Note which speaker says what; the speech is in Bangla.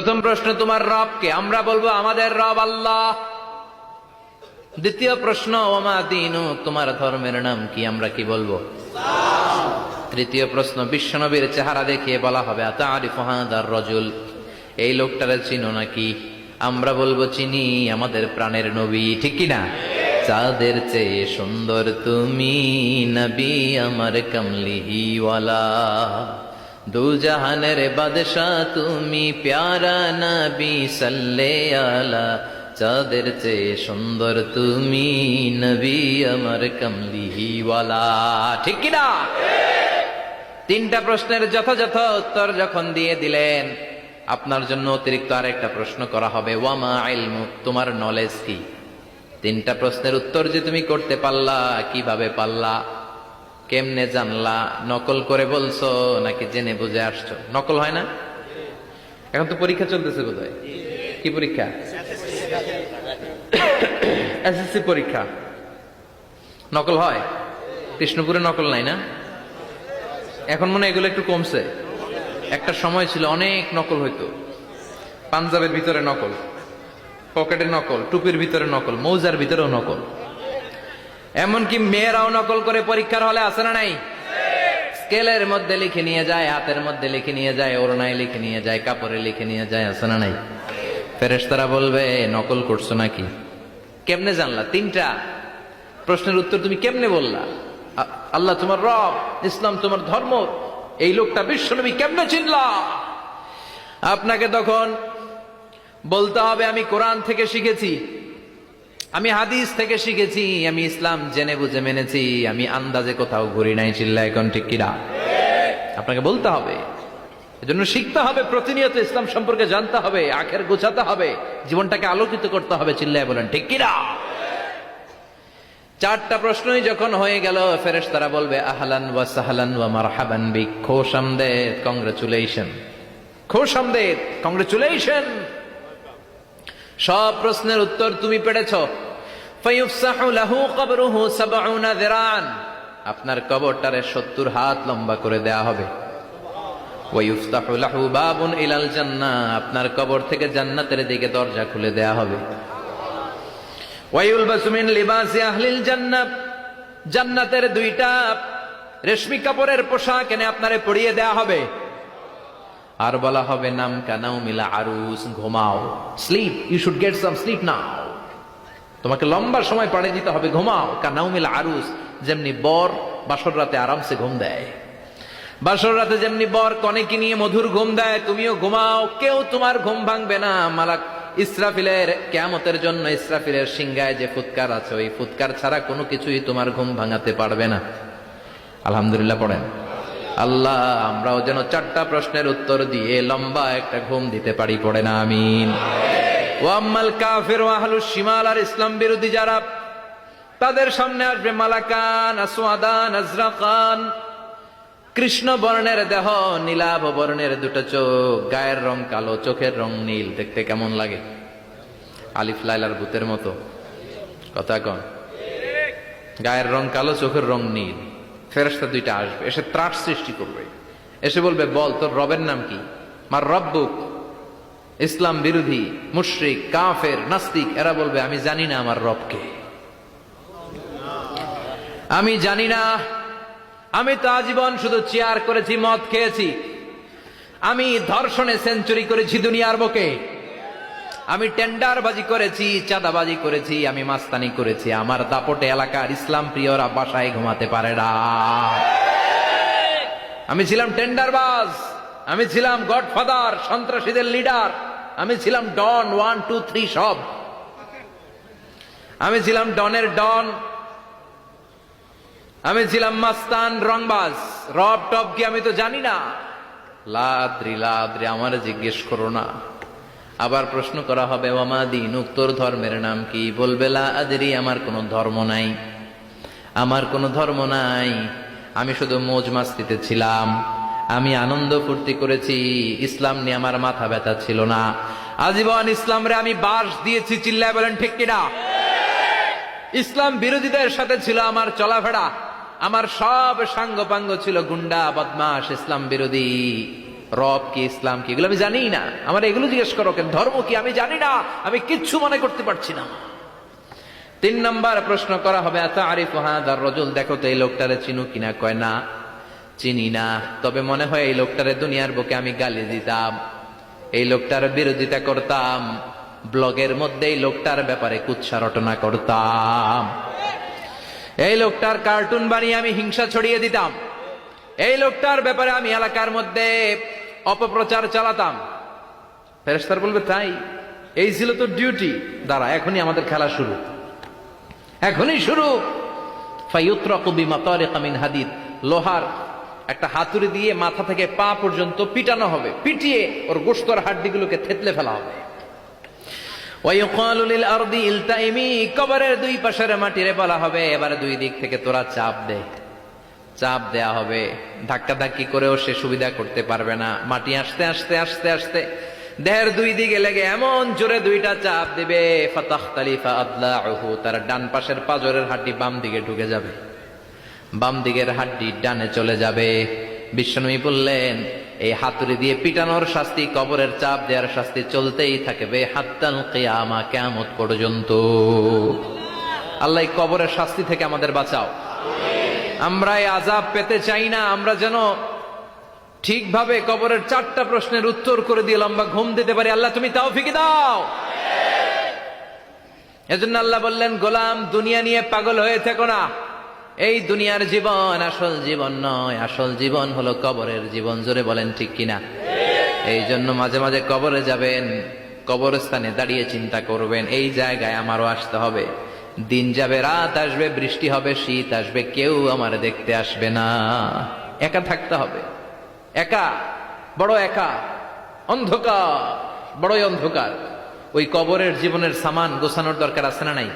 Speaker 1: প্রথম প্রশ্ন, তোমার রব কে? আমরা বলবো আমাদের রব আল্লাহ। দ্বিতীয় প্রশ্ন, ওমা দীনু, তোমার ধর্মের নাম কি? আমরা কি বলবো? তৃতীয় প্রশ্ন, বিশ্বনবীর চেহারা দেখিয়ে বলা হবে আতারিফু হাযার রাজুল, এই লোকটারে চিনো নাকি? আমরা বলবো চিনি, আমাদের প্রাণের নবী, ঠিক কি না? চাঁদের চেয়ে সুন্দর তুমি নবী আমার কমলিওয়ালা, দু জাহানের বাদশাহ তুমি প্যারা নবী সাল্লে আলা, চাঁদের চেয়ে সুন্দর তুমি নবী আমার কমলিওয়ালা, ঠিক কি না? তিনটা প্রশ্নের যথাযথ উত্তর যখন দিয়ে দিলেন, আপনার জন্য অতিরিক্ত আরেকটা প্রশ্ন করা হবে, ওয়ামা ইলমু, তোমার নলেজ কি? তিনটা প্রশ্নের উত্তর যে তুমি করতে পারলা, কিভাবে পারলা, কেমনে জানলা? নকল করে বলছো নাকি জেনে বুঝে আসছো? নকল হয় না? এখন তো পরীক্ষা চলতেছে বোধহয়। কি পরীক্ষা? এসএসসি পরীক্ষা। নকল হয়? কৃষ্ণপুরে নকল নাই না? এখন মনে হয় এগুলো একটু কমছে। একটা সময় ছিল অনেক নকল হইতো। পাঞ্জাবের ভিতরে নকল, পকেটে নকল, টুপির ভিতরে নকল, মৌজার ভিতরেও নকল। এমনকি মেয়েরাও নকল করে পরীক্ষার হলে আছে না নাই? স্কেলের মধ্যে লিখে নিয়ে যায়, হাতের মধ্যে লিখে নিয়ে যায়, ওড়নায় লিখে নিয়ে যায়, কাপড়ে লিখে নিয়ে যায়, আছে না নাই? ফেরেশতারা বলবে নকল করছো নাকি? কেমনে জানলা? তিনটা প্রশ্নের উত্তর তুমি কেমনে বললা? আল্লাহ তোমার রব, ইসলাম তোমার ধর্ম, এই লোকটা বিশ্বনবী, কেমনে চিনলা? আপনাকে তখন বলতে হবে আমি কোরআন থেকে শিখেছি, আমি হাদিস থেকে শিখেছি, আমি ইসলাম জেনে বুঝে মেনেছি, আমি আন্দাজে কোথাও ঘুরি নাই। চিল্লা এখন ঠিক কিনা? আপনাকে বলতে হবে। এজন্য শিখতে হবে, প্রতিনিয়ত ইসলাম সম্পর্কে জানতে হবে, আখের গোছাতে হবে, জীবনটাকে আলোকিত করতে হবে। চিল্লায় বলেন ঠিক কিনা? চারটা প্রশ্নই যখন হয়ে গেল, ফেরেশতারা বলবে আহলান ওয়া সাহলান ওয়া মারহাবান বিক, খোশামদেদ, কংগ্রেচুলেশন, খোশামদেদ, কংগ্রেচুলেশন, সব প্রশ্নের উত্তর তুমি পেরেছ। ফায়ুফসাহু লাহু কবরুহু ৭০ যিরান, আপনার কবরটারে ৭০ হাত লম্বা করে দেয়া হবে। ওয়া ইফতাহু লাহু বাবুন ইলাল জান্নাহ, আপনার কবর থেকে জান্নাতের দিকে দরজা খুলে দেয়া হবে। ওয়া ইউলবাসু মিন লিবাসি আহলিল জান্নাহ, জান্নাতের দুইটা রেশমি কাপড়ের পোশাক এনে আপনারে পরিয়ে দেয়া হবে। আর বলা হবে নাম কানাউমিলা আরুস, ঘুমাও, sleep, you should get some sleep now, তোমাকে লম্বা সময় পাড়ে দিতে হবে, ঘুমাও। কানাউমিলা আরুস, যেমনি বর বাসর রাতে আরামসে ঘুম দেয়, বাসর রাতে যেমনি বর কনেকে নিয়ে মধুর ঘুম দেয়, তুমিও ঘুমাও, কেউ তোমার ঘুম ভাঙবে না। মালাক ইসরাফিলের, কিয়ামতের জন্য ইসরাফিলের সিংহায় যে ফুৎকার আছে, ওই ফুৎকার ছাড়া কোনো কিছুই তোমার ঘুম ভাঙাতে পারবে না। আলহামদুলিল্লাহ পড়েন। আল্লাহ আমরাও যেন চারটা প্রশ্নের উত্তর দিয়ে লম্বা একটা ঘুম দিতে পারি, পড়ে না আমিন। ওয়াম্মাল কাফির ওয়া আহলুশ শিমাল, আর ইসলাম বিরোধী যারা, তাদের সামনে আসবে মালাকান আসওয়াদান আজরাকান, কৃষ্ণ বর্ণের দেহ, নীলাভ বর্ণের দুটো চোখ, গায়ের রং কালো, চোখের রং নীল। দেখতে কেমন লাগে? আলিফ লাইলার ভূতের মতো, কথা কন। গায়ের রং কালো, চোখের রং নীল। ফেরেশতা দুইটা আসবে, এসে ত্রাস সৃষ্টি করবে, এসে বলবে বল তোর রবের নাম কি? মার রব্বুক। ইসলাম বিরোধী মুশরিক, কাফের, নাস্তিক এরা বলবে আমি জানি না আমার রবকে, আমি জানি না, আমি তো আজীবন শুধু চেয়ার করেছি, মদ খেয়েছি, আমি ধর্ষণে সেঞ্চুরি করেছি দুনিয়ার বুকে, আমি টেন্ডারবাজি করেছি, চাঁদাবাজি করেছি, আমি মাস্তানি করেছি, আমার দাপটে এলাকার ইসলাম প্রিয়রা বাসায় ঘুমাতে পারে না। আমি ছিলাম টেন্ডারবাজ, আমি ছিলাম গডফাদার, সন্ত্রাসীদের লিডার, আমি ছিলাম ডন 1 2 3 সব, আমি ছিলাম ডনের ডন, আমি ছিলাম মাস্তান, রংবাজ, রব টপ কি আমি তো জানি না। লাদ্রি লাদ্রি, আমার জিজ্ঞেস করো না। আবার প্রশ্ন করা হবে ওয়ামা দীনুক, তোর ধর্মের নাম কি? বলবে লা আদরি, আমার কোনো ধর্ম নাই, আমার কোনো ধর্ম নাই, আমি শুধু মৌজ মাস্তিতে ছিলাম, আমি আনন্দ ফুর্তি করেছি, ইসলাম নিয়ে আমার মাথা ব্যথা ছিল না, আজীবন ইসলামরে আমি বাস দিয়েছি। চিল্লায় বলেন ঠিক কিনা? ইসলাম বিরোধীদের সাথে ছিল আমার চলাফেরা, আমার সব সাঙ্গ পাঙ্গ ছিল গুন্ডা বদমাশ ইসলাম বিরোধী। রব কি, ইসলাম কি, এগুলো আমি জানি না। আমার এগুলো জিজ্ঞেস করো কেন? ধর্ম কি আমি জানি না, আমি কিচ্ছু মনে করতে পারছি না। 3 নম্বর প্রশ্ন করা হবে, আতারিফু হাদার রাজুল, দেখো তো এই লোকটারে চিনো কিনা? কয় না, চিনি না, তবে মনে হয় এই লোকটারে দুনিয়ার বুকে আমি গালি দিতাম, এই লোকটার বিরোধিতা করতাম, ব্লগের মধ্যে এই লোকটার ব্যাপারে কুৎসা রটনা করতাম, এই লোকটার কার্টুন বানিয়ে আমি হিংসা ছড়িয়ে দিতাম, এই লোকটার ব্যাপারে আমি এলাকার মধ্যে অপপ্রচার চালাতাম। ফেরেশতারা বলবে তাই? এই ছিল তো ডিউটি, দাঁড়া এখনই আমাদের খেলা শুরু, এখনই শুরু। ফায়ুতরাকু বিমাতারিক মিন হাদিদ, লোহার একটা হাতুড়ি দিয়ে মাথা থেকে পা পর্যন্ত পিটানো হবে, পিটিয়ে ওর গোশতর হাড্ডিগুলোকে থেতলে ফেলা হবে। ওয়ায়ুকালু লিল আরদি ইলতাইমি, কবরের দুই পাশের মাটিরে বলা হবে এবারে দুই দিক থেকে তোরা চাপ দে, চাপ দেয়া হবে, ধাক্কা ধাক্কি করেও সে সুবিধা করতে পারবে না। মাটি আস্তে আস্তে আস্তে আস্তে দেহের দুই দিকে লেগে এমন জোরে দুইটা চাপ দিবে, ফাতাখতালিফা আদলাউহু, তার ডান পাশের পাজরের হাড্ডি বাম দিকে ঢুকে যাবে, বাম দিকের হাড্ডি ডানে চলে যাবে। বিশ্বনবী বললেন এই হাতুড়ি দিয়ে পিটানোর শাস্তি, কবরের চাপ দেওয়ার শাস্তি চলতেই থাকবে হাত্তাল কিয়ামা, কিয়ামত পর্যন্ত। আল্লাহ এই কবরের শাস্তি থেকে আমাদের বাঁচাও। আমরা এই আযাব পেতে চাই না, আমরা যেন ঠিকভাবে কবরের 4টা প্রশ্নের উত্তর করে দিয়ে লম্বা ঘুম দিতে পারি। আল্লাহ তুমি তৌফিক দাও। এজন্য আল্লাহ বললেন, গোলাম দুনিয়া নিয়ে পাগল হয়ে থেকো না, এই দুনিয়ার জীবন আসল জীবন নয়, আসল জীবন হলো কবরের জীবন। জোরে বলেন ঠিক কিনা? এই জন্য মাঝে মাঝে কবরে যাবেন, কবরস্থানে দাঁড়িয়ে চিন্তা করবেন এই জায়গায় আমারও আসতে হবে। দিন যাবে, রাত আসবে, বৃষ্টি হবে, শীত আসবে, কেউ আমার দেখতে আসবে না, একা থাকতে হবে, একা, বড় একা, অন্ধকার, বড়ই অন্ধকার। ওই কবরের জীবনের সামান গোছানোর দরকার আছে না নাই?